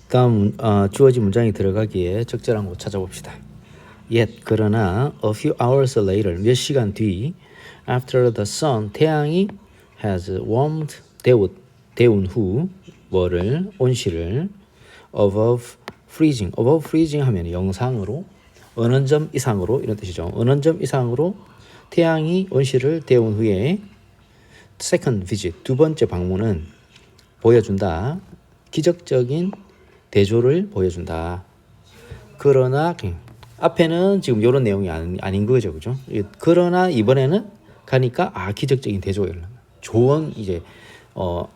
다음 주어진 문장이 들어가기에 적절한 곳 찾아봅시다. Yet 그러나 a few hours later 몇 시간 뒤 after the sun 태양이 has warmed 데운 후 뭐를 온실을 above freezing 하면 영상으로 어느 점 이상으로 이런 뜻이죠. 어느 점 이상으로 태양이 온실을 데운 후에 second visit 두 번째 방문은 보여준다. 기적적인 대조를 보여준다. 그러나 앞에는 지금 이런 내용이 아닌 거죠, 그죠? 그러나 이번에는 가니까 기적적인 대조를 좋은 이제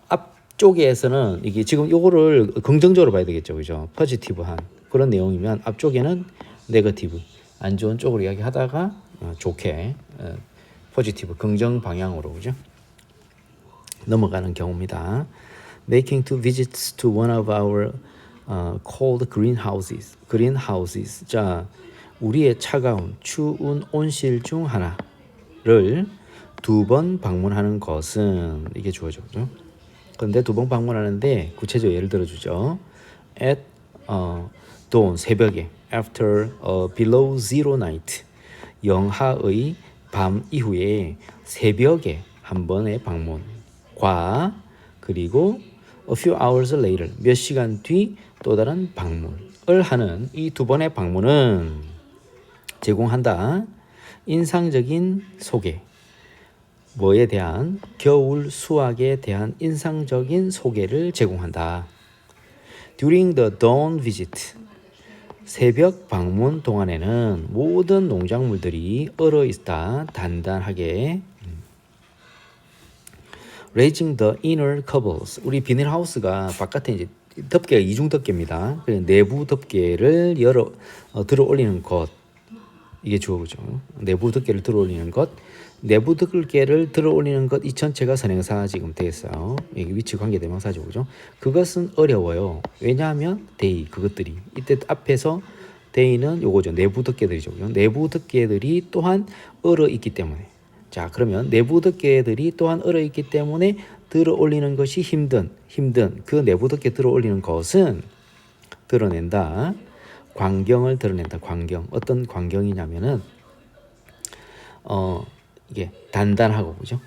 앞쪽에서는 이게 지금 요거를 긍정적으로 봐야 되겠죠, 그죠? 포지티브한 그런 내용이면 앞쪽에는 네거티브 안 좋은 쪽으로 이야기하다가 좋게 포지티브 긍정 방향으로 그죠? 넘어가는 경우입니다. Making two visits to one of our cold greenhouses. 자, 우리의 차가운 추운 온실 중 하나를 두 번 방문하는 것은 이게 주어져죠. 그런데 두 번 방문하는데 구체적으로 예를 들어주죠. At dawn 새벽에 after below zero night 영하의 밤 이후에 새벽에 한 번의 방문과 그리고 a few hours later 몇 시간 뒤 또 다른 방문을 하는 이 두 번의 방문은 제공한다. 인상적인 소개 뭐에 대한 겨울 수확에 대한 인상적인 소개를 제공한다. During the dawn visit 새벽 방문 동안에는 모든 농작물들이 얼어 있다. 단단하게 Raising the inner cobbles. 우리 비닐하우스가 바깥에 이제 덮개가 이중 덮개입니다. 내부 덮개를 들어 올리는 것. 이게 주어죠. 내부 덮개를 들어 올리는 것. 내부 덮개를 들어 올리는 것. 이 전체가 선행사 지금 돼 있어요. 여기 위치 관계 대명사죠. 그죠? 그것은 어려워요. 왜냐하면 they 그것들이 이때 앞에서 they는 요거죠. 내부 덮개들이죠. 그죠? 내부 덮개들이 또한 얼어 있기 때문에. 자, 그러면 내부 덮개들이 또한 얼어 있기 때문에 들어 올리는 것이 힘든 그 내부 덮개 들어 올리는 것은 드러낸다. 광경을 드러낸다. 광경. 어떤 광경이냐면은 이게 단단하고 그죠?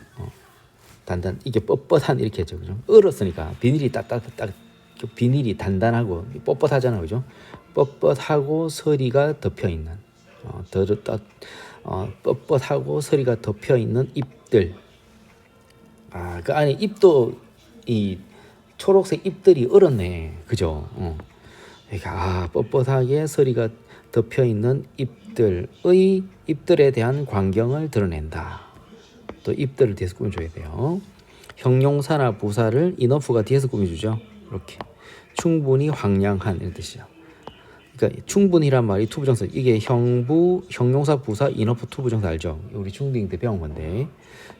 단단 이게 뻣뻣한 이렇게 했죠. 그죠? 얼었으니까 비닐이 딱딱딱 비닐이 단단하고 뻣뻣하잖아. 그죠? 뻣뻣하고 서리가 덮여 있는 뻣뻣하고 서리가 덮여 있는 잎들. 그 안에 잎도 이 초록색 잎들이 얼었네. 그죠? 그러니까 뻣뻣하게 서리가 덮여 있는 잎들에 대한 광경을 드러낸다. 또 잎들을 뒤에서 꾸며줘야 돼요. 형용사나 부사를 enough가 뒤에서 꾸며주죠. 이렇게 충분히 황량한 이런 뜻이죠. 그러니까 충분히란 말이 투부정사. 이게 형용사 부사 enough 투부정사 알죠? 우리 중딩 때 배운 건데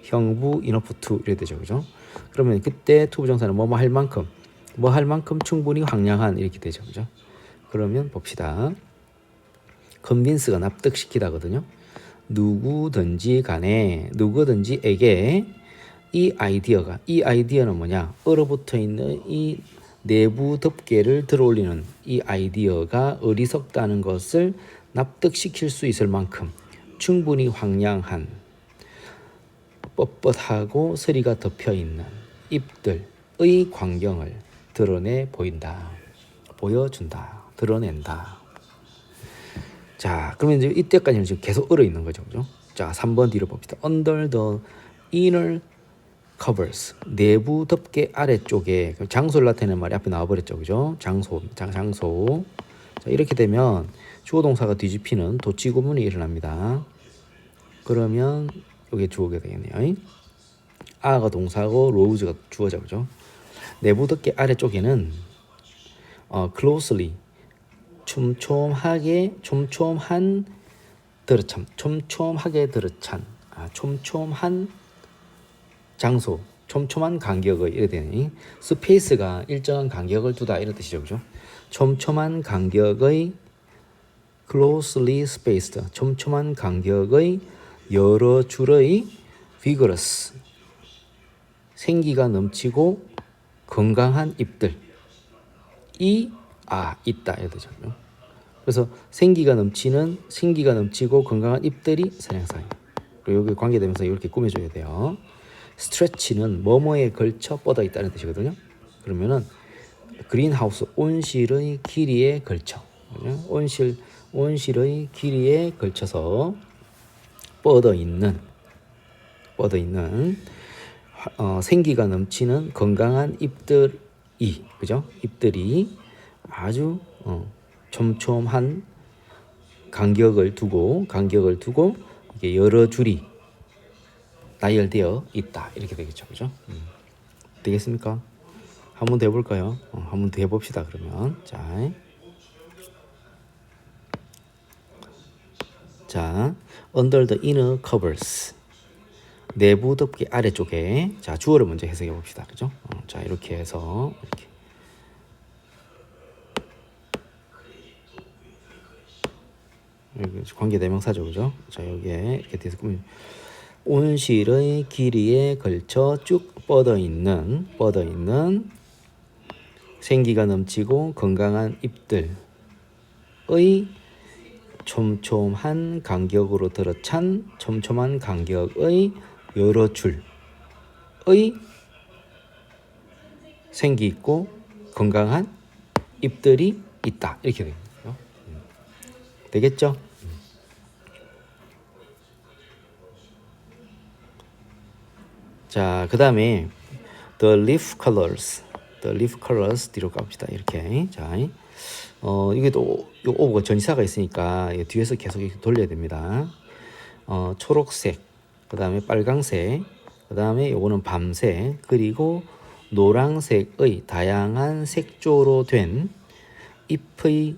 형부 enough to 이래 되죠. 그죠? 그러면 그때 투부정사는 뭐뭐 할 만큼 충분히 황량한 이렇게 되죠. 그죠? 그러면 봅시다. convince가 납득시키다거든요. 누구든지 간에 누구든지에게 이 아이디어는 뭐냐? 얼어붙어 있는 이 내부 덮개를 들어올리는 이 아이디어가 어리석다는 것을 납득시킬 수 있을 만큼 충분히 황량한 뻣뻣하고 서리가 덮여있는 잎들의 광경을 드러내 보인다. 보여준다. 드러낸다. 자, 그러면 이제 이때까지는 지금 계속 얼어 있는 거죠. 그죠? 자, 3번 뒤로 봅시다. Under the inner covers 내부 덮개 아래쪽에 장소를 나타내는 말이 앞에 나와버렸죠. 그죠? 장소. 자, 이렇게 되면 주어 동사가 뒤집히는 도치 구문이 일어납니다. 그러면 이게 주어가 되겠네요. 아가 동사고 로우즈가 주어죠. 그죠? 내부 덮개 아래쪽에는 closely 촘촘하게 촘촘한 장소, 촘촘한 간격의 이래 되니 스페이스가 일정한 간격을 두다 이런 뜻이죠. 그죠? 촘촘한 간격의 closely spaced 촘촘한 간격의 여러 줄의 vigorous 생기가 넘치고 건강한 잎들 이 있다 이렇게 되죠. 그래서 생기가 넘치고 건강한 잎들이 선행사예요. 그리고 여기 관계되면서 이렇게 꾸며줘야 돼요. 스트레치는 뭐뭐에 걸쳐 뻗어 있다는 뜻이거든요. 그러면은 그린하우스 온실의 길이에 걸쳐, 온실의 길이에 걸쳐서 뻗어 있는 생기가 넘치는 건강한 잎들이, 그죠? 잎들이 아주 촘촘한 간격을 두고 이게 여러 줄이 나열되어 있다 이렇게 되겠죠, 그죠? 되겠습니까? 한 번 더 해볼까요? 한 번 더 해봅시다. 그러면 자, under the inner covers, 내부 덮개 아래쪽에, 자, 주어를 먼저 해석해 봅시다. 그죠? 자, 이렇게 해서 여기 관계대명사죠, 그죠? 자, 여기에 이렇게 돼서 온실의 길이에 걸쳐 쭉 뻗어 있는 생기가 넘치고 건강한 잎들의 촘촘한 간격으로 들어찬 촘촘한 간격의 여러 줄의 생기 있고 건강한 잎들이 있다 이렇게 됩니다. 되겠죠? 자, 그 다음에 the leaf colors 뒤로 갑시다. 이렇게. 자, 이게 또 요 오브가 전치사가 있으니까 뒤에서 계속 이렇게 돌려야 됩니다. 초록색, 그 다음에 빨강색, 그 다음에 요거는 밤색, 그리고 노란색의 다양한 색조로 된 잎의,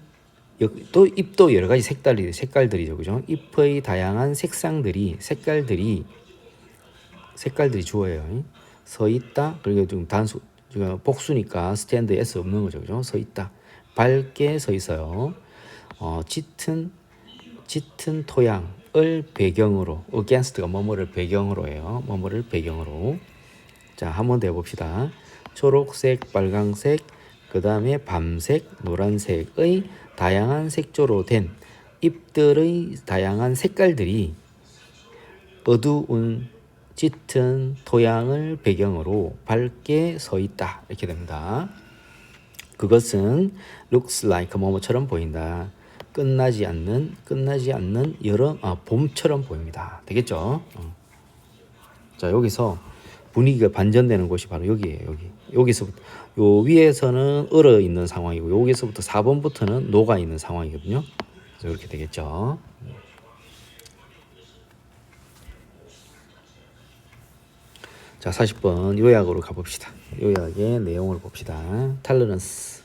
또 잎도 여러 가지 색깔들이죠, 그죠? 잎의 다양한 색깔들이 주어예요. 서 있다. 그리고 좀 복수니까 스탠드 S 없는 거죠, 그죠? 서 있다. 밝게 서 있어요. 짙은 토양을 배경으로, against가 뭐뭐를 배경으로 해요. 뭐뭐를 배경으로. 자, 한번 더 해봅시다. 초록색, 빨강색, 그 다음에 밤색, 노란색의 다양한 색조로 된 잎들의 다양한 색깔들이 어두운 짙은 토양을 배경으로 밝게 서 있다 이렇게 됩니다. 그것은 looks like 뭐뭐처럼 보인다. 끝나지 않는 봄처럼 보입니다. 되겠죠? 자, 여기서 분위기가 반전되는 곳이 바로 여기예요. 여기서부터 요 위에서는 얼어 있는 상황이고 여기서부터 4번부터는 녹아 있는 상황이거든요. 그래서 이렇게 되겠죠. 자, 40번 요약으로 가봅시다. 요약의 내용을 봅시다. tolerance,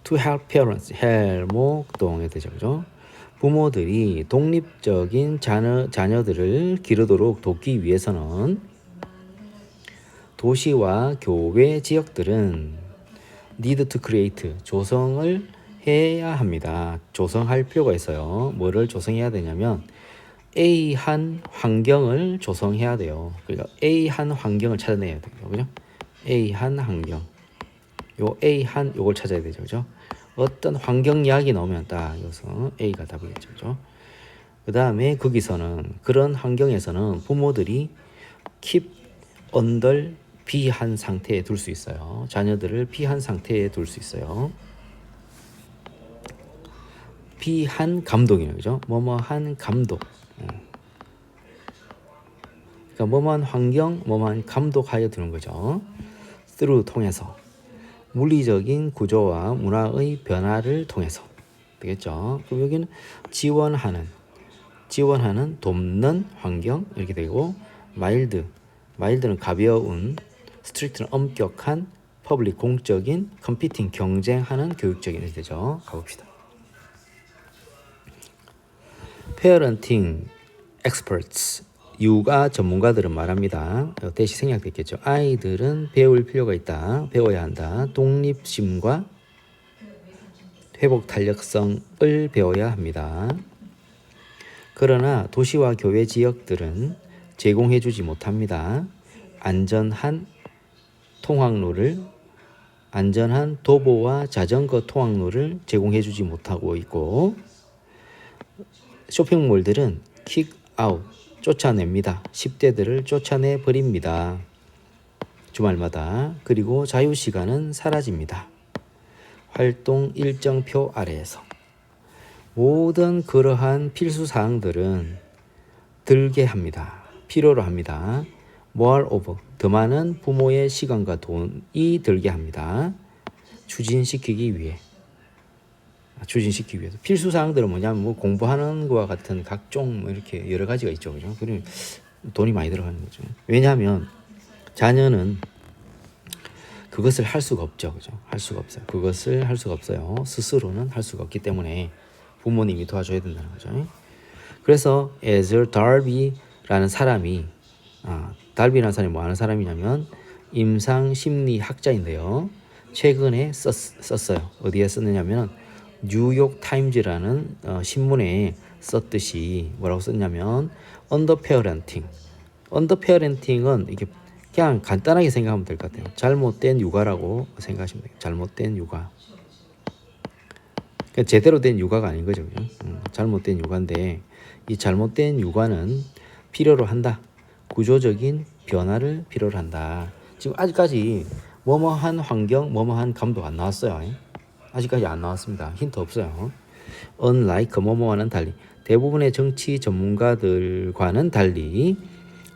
to help parents, hel목동에 되죠, 그죠? 부모들이 독립적인 자녀들을 기르도록 돕기 위해서는 도시와 교외 지역들은 need to create, 조성을 해야 합니다. 조성할 필요가 있어요. 뭐를 조성해야 되냐면 A한 환경을 조성해야 돼요. 그러니까 A한 환경을 찾아내야 돼요. 그죠? A한 환경. 요 A한 요걸 찾아야 되죠. 그죠? 어떤 환경 이야기 나오면 딱 여기서 A가 답이겠죠. 그죠? 그 다음에 거기서는 그런 환경에서는 부모들이 keep under 비한 상태에 둘 수 있어요. 자녀들을 비한 상태에 둘 수 있어요. 비한 감독이에요. 그죠? 뭐뭐한 감독. 그러니까 뭐뭐한 환경, 뭐뭐한 감독하여 두는 거죠. through 통해서. 물리적인 구조와 문화의 변화를 통해서. 되겠죠? 그럼 여기는 지원하는, 돕는 환경 이렇게 되고 마일드는 가벼운, 스트릭트는 엄격한, 퍼블릭 공적인, 컴피팅 경쟁하는 교육적인 이렇게 되죠. 가봅시다. Parenting experts, 육아 전문가들은 말합니다. 대시 생략됐겠죠. 아이들은 배울 필요가 있다. 배워야 한다. 독립심과 회복 탄력성을 배워야 합니다. 그러나 도시와 교외 지역들은 제공해주지 못합니다. 안전한 통학로를 안전한 도보와 자전거 통학로를 제공해주지 못하고 있고 쇼핑몰들은 킥아웃, 쫓아냅니다. 10대들을 쫓아내 버립니다. 주말마다. 그리고 자유시간은 사라집니다. 활동 일정표 아래에서. 모든 그러한 필수사항들은 들게 합니다. 필요로 합니다. moreover, 더 많은 부모의 시간과 돈이 들게 합니다. 추진시키기 위해서. 필수사항들은 뭐냐면 뭐 공부하는 거와 같은 각종 뭐 이렇게 여러 가지가 있죠. 그죠? 그리고 돈이 많이 들어가는 거죠. 왜냐하면 자녀는 그것을 할 수가 없죠. 그죠? 할 수가 없어요. 그것을 할 수가 없어요. 스스로는 할 수가 없기 때문에 부모님이 도와줘야 된다는 거죠. 그래서 에저 달비라는 사람이 달비라는 사람이 뭐 하는 사람이냐면 임상심리학자인데요. 최근에 썼어요. 어디에 썼느냐면 뉴욕 타임즈라는 신문에 썼듯이 뭐라고 썼냐면 언더페어런팅은 이게 그냥 간단하게 생각하면 될 것 같아요. 잘못된 육아라고 생각하시면 돼요. 잘못된 육아. 그러니까 제대로 된 육아가 아닌 거죠. 잘못된 육아인데 이 잘못된 육아는 필요로 한다. 구조적인 변화를 필요로 한다. 지금 아직까지 뭐뭐한 환경, 뭐뭐한 감독 안 나왔어요. 아직까지 안 나왔습니다. 힌트 없어요. Unlike 뭐뭐와는 달리 대부분의 정치 전문가들과는 달리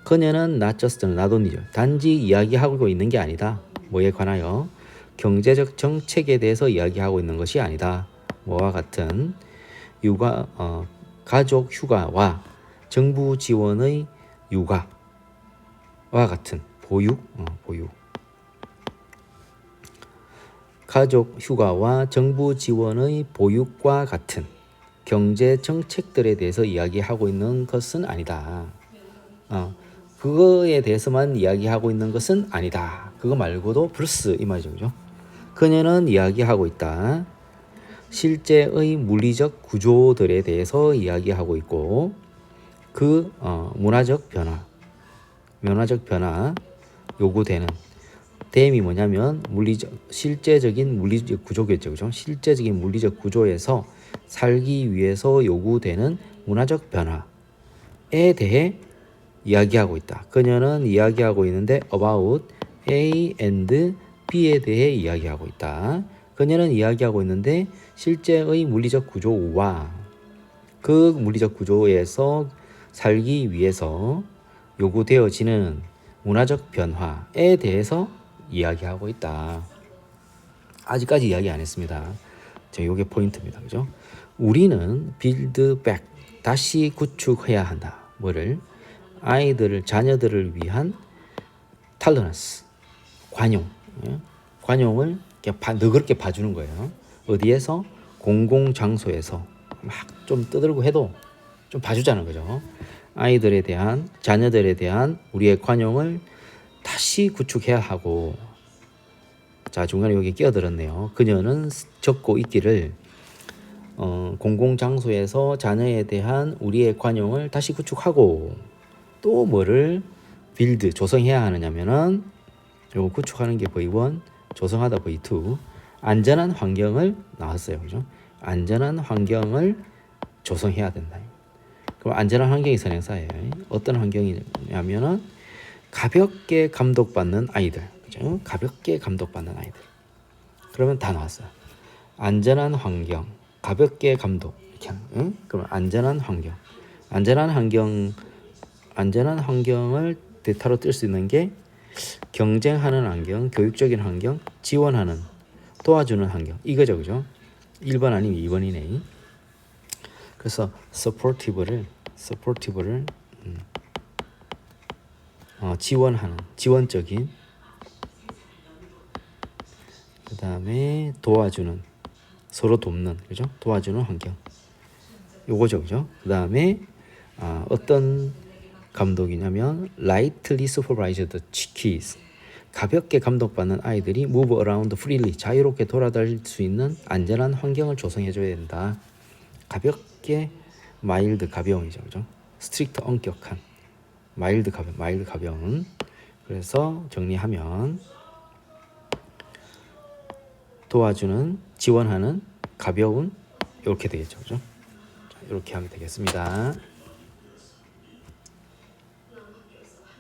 그녀는 not just 나돈이죠. 단지 이야기하고 있는 게 아니다. 뭐에 관하여 경제적 정책에 대해서 이야기하고 있는 것이 아니다. 뭐와 같은 가족 휴가와 정부 지원의 육아와 같은 보육. 가족 휴가와 정부 지원의 보육과 같은 경제 정책들에 대해서 이야기하고 있는 것은 아니다. 그거에 대해서만 이야기하고 있는 것은 아니다. 그거 말고도 플러스 이 말이죠. 그죠? 그녀는 이야기하고 있다. 실제의 물리적 구조들에 대해서 이야기하고 있고 그 문화적 변화 요구되는 댐이 뭐냐면 실제적인 물리적 구조겠죠. 그죠? 실제적인 물리적 구조에서 살기 위해서 요구되는 문화적 변화에 대해 이야기하고 있다. 그녀는 이야기하고 있는데 about A and B에 대해 이야기하고 있다. 그녀는 이야기하고 있는데 실제의 물리적 구조와 그 물리적 구조에서 살기 위해서 요구되어지는 문화적 변화에 대해서 이야기하고 있다. 아직까지 이야기 안 했습니다. 요게 포인트입니다. 그죠? 우리는 build back, 다시 구축해야 한다. 뭐를? 자녀들을 위한 tolerance, 관용. 관용을 너그럽게 봐주는 거예요. 어디에서? 공공장소에서 막 좀 떠들고 해도 좀 봐주자는 거죠. 자녀들에 대한 우리의 관용을 다시 구축해야 하고, 자 중간에 여기 끼어들었네요. 그녀는 적고 있기를 공공장소에서 자녀에 대한 우리의 관용을 다시 구축하고 또 뭐를 빌드 조성해야 하느냐면은 요거 구축하는 게 V1, 조성하다 V2, 안전한 환경을 나왔어요. 그죠? 안전한 환경을 조성해야 된다. 그럼 안전한 환경이 선행사예요. 어떤 환경이냐면은 가볍게 감독받는 아이들. 그죠? 가볍게 감독받는 아이들. 그러면 다 나왔어요. 안전한 환경, 가볍게 감독. 이렇게 하는, 응? 그럼 안전한 환경을 대타로 뜰 수 있는 게 경쟁하는 환경, 교육적인 환경, 지원하는, 도와주는 환경. 이거죠. 그죠? 1번 아니면 2번이네. 그래서 supportive를 지원하는, 지원적인, 그 다음에 도와주는, 서로 돕는, 그죠? 도와주는 환경. 요거죠. 그죠? 그 다음에 어떤 감독이냐면 lightly supervised kids, 가볍게 감독받는 아이들이 move around freely, 자유롭게 돌아다닐 수 있는 안전한 환경을 조성해줘야 된다. 가볍게, 마일드 가벼움이죠. 그죠? 스트릭트 엄격한, 마일드 가벼움. 그래서 정리하면 도와주는, 지원하는, 가벼운, 이렇게 되겠죠. 그죠? 자, 이렇게 하면 되겠습니다.